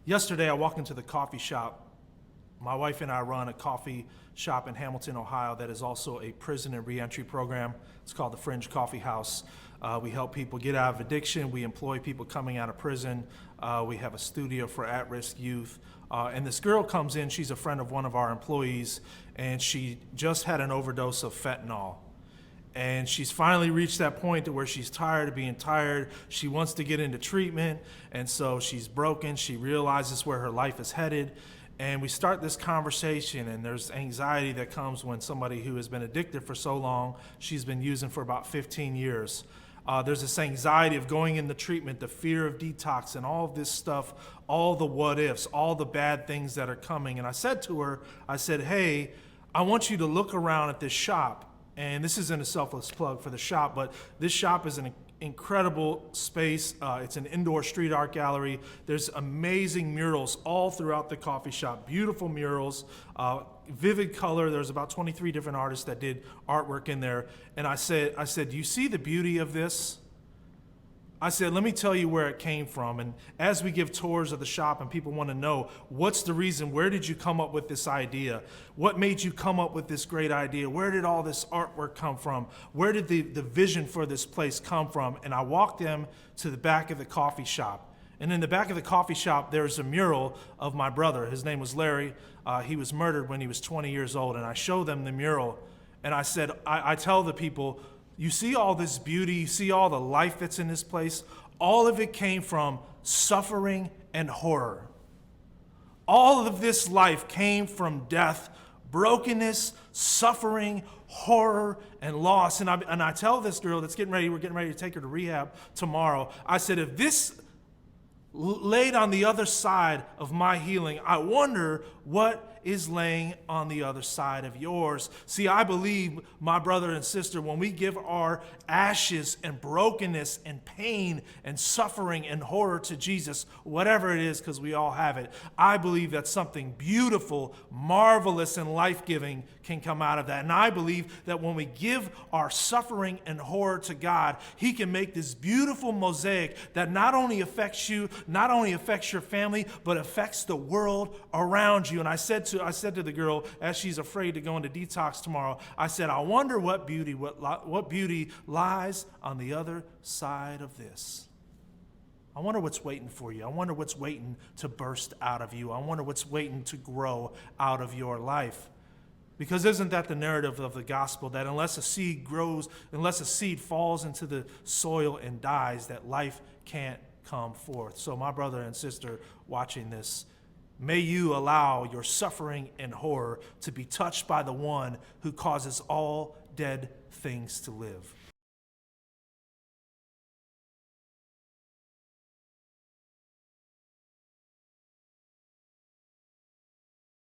Yesterday, I walked into the coffee shop. My wife and I run a coffee shop in Hamilton, Ohio that is also a prison and reentry program. It's called the Fringe Coffee House. We help people get out of addiction. We employ people coming out of prison. We have a studio for at-risk youth. And this girl comes in, she's a friend of one of our employees, and she just had an overdose of fentanyl. And she's finally reached that point to where she's tired of being tired. She wants to get into treatment, and so she's broken. She realizes where her life is headed. And we start this conversation, and there's anxiety that comes when somebody who has been addicted for so long, she's been using for about 15 years. There's this anxiety of going into treatment, the fear of detox, and all of this stuff, all the what ifs, all the bad things that are coming. And I said to her, I said, hey, I want you to look around at this shop. And this isn't a selfless plug for the shop, but this shop is an incredible space. It's an indoor street art gallery. There's amazing murals all throughout the coffee shop, beautiful murals, vivid color. There's about 23 different artists that did artwork in there. And I said, do you see the beauty of this? I said, let me tell you where it came from. And as we give tours of the shop and people want to know, what's the reason? Where did you come up with this idea? What made you come up with this great idea? Where did all this artwork come from? Where did the vision for this place come from? And I walked them to the back of the coffee shop. And in the back of the coffee shop, there's a mural of my brother. His name was Larry. He was murdered when he was 20 years old. And I show them the mural. And I said, I tell the people, you see all this beauty, you see all the life that's in this place, all of it came from suffering and horror. All of this life came from death, brokenness, suffering, horror, and loss. And I tell this girl we're getting ready to take her to rehab tomorrow. I said, if this laid on the other side of my healing, I wonder what is laying on the other side of yours. See, I believe, my brother and sister, when we give our ashes and brokenness and pain and suffering and horror to Jesus, whatever it is, because we all have it, I believe that something beautiful, marvelous, and life-giving can come out of that. And I believe that when we give our suffering and horror to God, He can make this beautiful mosaic that not only affects you, not only affects your family, but affects the world around you. And I said to the girl, as she's afraid to go into detox tomorrow, I said, I wonder what beauty lies on the other side of this. I wonder what's waiting for you. I wonder what's waiting to burst out of you. I wonder what's waiting to grow out of your life. Because isn't that the narrative of the gospel, that unless a seed falls into the soil and dies, that life can't come forth? So my brother and sister watching this, may you allow your suffering and horror to be touched by the one who causes all dead things to live.